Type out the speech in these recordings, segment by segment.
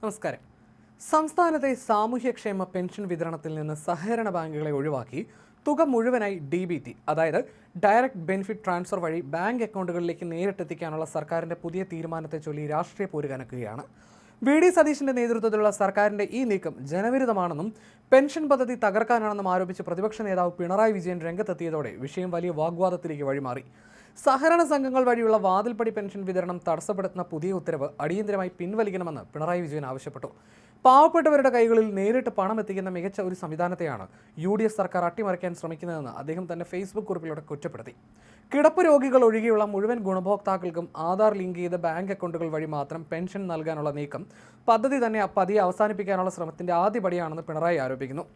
നമസ്കാരം. സംസ്ഥാനത്തെ സാമൂഹ്യക്ഷേമ പെൻഷൻ വിതരണത്തിൽ നിന്ന് സഹകരണ ബാങ്കുകളെ ഒഴിവാക്കി തുക മുഴുവനായി DBT, അതായത് ഡയറക്റ്റ് ബെനിഫിറ്റ് ട്രാൻസ്ഫർ വഴി ബാങ്ക് അക്കൗണ്ടുകളിലേക്ക് നേരിട്ടെത്തിക്കാനുള്ള സർക്കാരിന്റെ പുതിയ തീരുമാനത്തെ ചൊല്ലി രാഷ്ട്രീയ പോര് കനക്കുകയാണ്. VD സതീശന്റെ നേതൃത്വത്തിലുള്ള സർക്കാരിന്റെ ഈ നീക്കം ജനവിരുദ്ധമാണെന്നും പെൻഷൻ പദ്ധതി തകർക്കാനാണെന്നും ആരോപിച്ച് പ്രതിപക്ഷ നേതാവ് പിണറായി വിജയൻ രംഗത്തെത്തിയതോടെ വിഷയം വലിയ വാഗ്വാദത്തിലേക്ക് വഴിമാറി. സഹകരണ സംഘങ്ങൾ വഴിയുള്ള വാതിൽപ്പടി പെൻഷൻ വിതരണം തടസ്സപ്പെടുത്തുന്ന പുതിയ ഉത്തരവ് അടിയന്തരമായി പിൻവലിക്കണമെന്ന് പിണറായി വിജയൻ ആവശ്യപ്പെട്ടു. പാവപ്പെട്ടവരുടെ കൈകളിൽ നേരിട്ട് പണം എത്തിക്കുന്ന മികച്ച ഒരു സംവിധാനത്തെയാണ് UDF സർക്കാർ അട്ടിമറിക്കാൻ ശ്രമിക്കുന്നതെന്ന് അദ്ദേഹം തന്റെ ഫേസ്ബുക്ക് കുറിപ്പിലൂടെ കുറ്റപ്പെടുത്തി. കിടപ്പ് രോഗികൾ ഒഴികെയുള്ള മുഴുവൻ ഗുണഭോക്താക്കൾക്കും ആധാർ ലിങ്ക് ചെയ്ത ബാങ്ക് അക്കൗണ്ടുകൾ വഴി മാത്രം പെൻഷൻ നൽകാനുള്ള നീക്കം പദ്ധതി തന്നെ പതിയെ അവസാനിപ്പിക്കാനുള്ള ശ്രമത്തിന്റെ ആദ്യപടിയാണെന്ന് പിണറായി ആരോപിക്കുന്നു.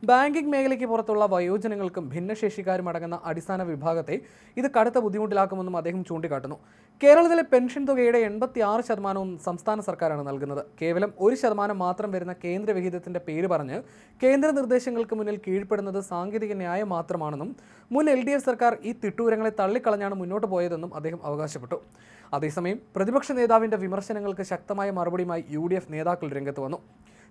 ബാങ്കിംഗ് മേഖലയ്ക്ക് പുറത്തുള്ള വയോജനങ്ങൾക്കും ഭിന്നശേഷിക്കാരും അടങ്ങുന്ന അടിസ്ഥാന വിഭാഗത്തെ ഇത് കടുത്ത ബുദ്ധിമുട്ടിലാക്കുമെന്നും അദ്ദേഹം ചൂണ്ടിക്കാട്ടുന്നു. കേരളത്തിലെ പെൻഷൻ തുകയുടെ 86% സംസ്ഥാന സർക്കാരാണ് നൽകുന്നത്. കേവലം 1% മാത്രം വരുന്ന കേന്ദ്ര വിഹിതത്തിന്റെ പേര് പറഞ്ഞ് കേന്ദ്ര നിർദ്ദേശങ്ങൾക്ക് മുന്നിൽ കീഴ്പ്പെടുന്നത് സാങ്കേതിക ന്യായം മാത്രമാണെന്നും മുൻ LDF സർക്കാർ ഈ തിട്ടൂരങ്ങളെ തള്ളിക്കളഞ്ഞാണ് മുന്നോട്ട് പോയതെന്നും അദ്ദേഹം അവകാശപ്പെട്ടു. അതേസമയം പ്രതിപക്ഷ നേതാവിന്റെ വിമർശനങ്ങൾക്ക് ശക്തമായ മറുപടിയുമായി UDF നേതാക്കൾ രംഗത്ത് വന്നു.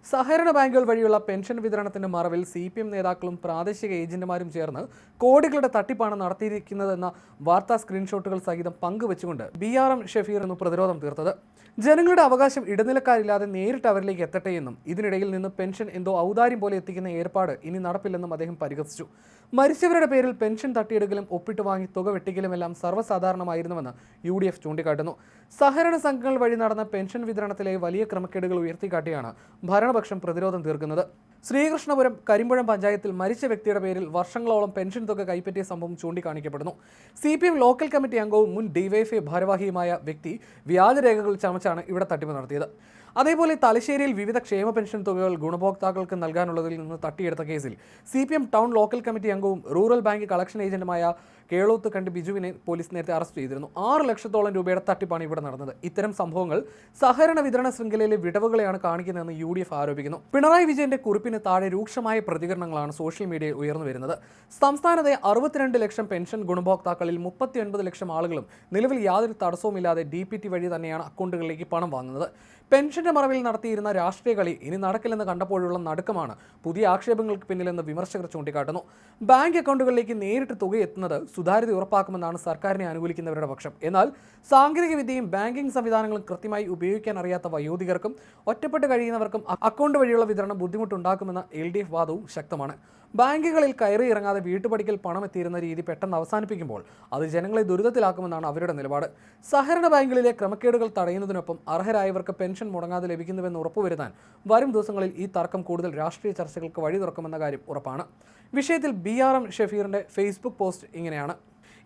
സഹകരണ ബാങ്കുകൾ വഴിയുള്ള പെൻഷൻ വിതരണത്തിന്റെ മറവിൽ CPM നേതാക്കളും പ്രാദേശിക ഏജന്റുമാരും ചേർന്ന് കോടികളുടെ തട്ടിപ്പാണ് നടത്തിയിരിക്കുന്നതെന്ന വാർത്താ സ്ക്രീൻഷോട്ടുകൾ സഹിതം പങ്കുവെച്ചുകൊണ്ട് BRM ഷഫീർ എന്നു പ്രതിരോധം തീർത്തത്. ജനങ്ങളുടെ അവകാശം ഇടനിലക്കാരില്ലാതെ നേരിട്ട് അവരിലേക്ക് എത്തട്ടെയെന്നും ഇതിനിടയിൽ നിന്ന് പെൻഷൻ എന്തോ ഔദാര്യം പോലെ എത്തിക്കുന്ന ഏർപ്പാട് ഇനി നടപ്പില്ലെന്നും അദ്ദേഹം പരിഹസിച്ചു. മരിച്ചവരുടെ പേരിൽ പെൻഷൻ തട്ടിയെടുക്കലും ഒപ്പിട്ട് വാങ്ങി തുക വെട്ടിക്കലുമെല്ലാം സർവ്വസാധാരണമായിരുന്നുവെന്ന് UDF ചൂണ്ടിക്കാട്ടുന്നു. സഹകരണ സംഘങ്ങൾ വഴി നടന്ന പെൻഷൻ വിതരണത്തിലെ വലിയ ക്രമക്കേടുകൾ ഉയർത്തിക്കാട്ടിയാണ് ഭരണപക്ഷം പ്രതിരോധം തീർക്കുന്നത്. ശ്രീകൃഷ്ണപുരം കരിമ്പുഴം പഞ്ചായത്തിൽ മരിച്ച വ്യക്തിയുടെ പേരിൽ വർഷങ്ങളോളം പെൻഷൻ തുക കൈപ്പറ്റിയ സംഭവം ചൂണ്ടിക്കാണിക്കപ്പെടുന്നു. CPM ലോക്കൽ കമ്മിറ്റി അംഗവും മുൻ DYFI ഭാരവാഹിയുമായ വ്യക്തി വ്യാജരേഖകൾ ചമച്ചാണ് ഇവിടെ തട്ടിപ്പ് നടത്തിയത്. അതേപോലെ തലശ്ശേരിയിൽ വിവിധ ക്ഷേമ പെൻഷൻ തുകകൾ ഗുണഭോക്താക്കൾക്ക് നൽകാനുള്ളതിൽ നിന്ന് തട്ടിയെടുത്ത കേസിൽ CPM ടൗൺ ലോക്കൽ കമ്മിറ്റി അംഗവും റൂറൽ ബാങ്ക് കളക്ഷൻ ഏജന്റുമായ കേളോത്ത് കണ്ട് ബിജുവിനെ പോലീസ് നേരത്തെ അറസ്റ്റ് ചെയ്തിരുന്നു. 6 ലക്ഷത്തോളം രൂപയുടെ തട്ടിപ്പാണ് ഇവിടെ നടന്നത്. ഇത്തരം സംഭവങ്ങൾ സഹകരണ വിതരണ ശൃംഖലയിലെ വിടവുകളെയാണ് കാണിക്കുന്നതെന്ന് UDF ആരോപിക്കുന്നു. പിണറായി വിജയന്റെ കുറിപ്പിന് താഴെ രൂക്ഷമായ പ്രതികരണങ്ങളാണ് സോഷ്യൽ മീഡിയയിൽ ഉയർന്നു വരുന്നത്. സംസ്ഥാനത്തെ 62 ലക്ഷം പെൻഷൻ ഗുണഭോക്താക്കളിൽ 39 ലക്ഷം ആളുകളും നിലവിൽ യാതൊരു തടസ്സവുമില്ലാതെ DBT വഴി തന്നെയാണ് അക്കൗണ്ടുകളിലേക്ക് പണം വാങ്ങുന്നത്. പെൻഷന്റെ മറവിൽ നടത്തിയിരുന്ന രാഷ്ട്രീയ കളി ഇനി നടക്കില്ലെന്ന് കണ്ടപ്പോഴുള്ള നടുക്കമാണ് പുതിയ ആക്ഷേപങ്ങൾക്ക് പിന്നിലെന്ന് വിമർശകർ ചൂണ്ടിക്കാട്ടുന്നു. ബാങ്ക് അക്കൗണ്ടുകളിലേക്ക് നേരിട്ട് തുക എത്തുന്നത് സുതാര്യത ഉറപ്പാക്കുമെന്നാണ് സർക്കാരിനെ അനുകൂലിക്കുന്നവരുടെ പക്ഷം. എന്നാൽ സാങ്കേതിക വിദ്യയും ബാങ്കിംഗ് സംവിധാനങ്ങളും കൃത്യമായി ഉപയോഗിക്കാൻ അറിയാത്ത വയോധികർക്കും ഒറ്റപ്പെട്ട് കഴിയുന്നവർക്കും അക്കൗണ്ട് വഴിയുള്ള വിതരണം ബുദ്ധിമുട്ടുണ്ടാക്കുമെന്ന LDF വാദവും ശക്തമാണ്. ബാങ്കുകളിൽ കയറി ഇറങ്ങാതെ വീട്ടുപടിക്കൽ പണം എത്തിയിരുന്ന രീതി പെട്ടെന്ന് അവസാനിപ്പിക്കുമ്പോൾ അത് ജനങ്ങളെ ദുരിതത്തിലാക്കുമെന്നാണ് അവരുടെ നിലപാട്. സഹകരണ ബാങ്കുകളിലെ ക്രമക്കേടുകൾ തടയുന്നതിനൊപ്പം അർഹരായവർക്ക് പെൻഷൻ മുടങ്ങാതെ ലഭിക്കുന്നുവെന്ന് ഉറപ്പുവരുത്താൻ വരും ദിവസങ്ങളിൽ ഈ തർക്കം കൂടുതൽ രാഷ്ട്രീയ ചർച്ചകൾക്ക് വഴി തുറക്കുമെന്ന കാര്യം ഉറപ്പാണ്. വിഷയത്തിൽ BRM ഷഫീറിന്റെ ഫേസ്ബുക്ക് പോസ്റ്റ് ഇങ്ങനെയാണ്: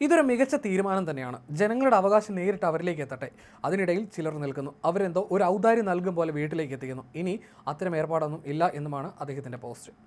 ഇതൊരു മികച്ച തീരുമാനം തന്നെയാണ്. ജനങ്ങളുടെ അവകാശം നേരിട്ട് അവരിലേക്ക് എത്തട്ടെ. അതിനിടയിൽ ചിലർ നിൽക്കുന്നു. അവരെന്തോ ഒരു ഔദാര്യം നൽകും പോലെ വീട്ടിലേക്ക് എത്തിക്കുന്നു. ഇനി അത്തരം ഏർപ്പാടൊന്നും ഇല്ല എന്നുമാണ് അദ്ദേഹത്തിന്റെ പോസ്റ്റ്.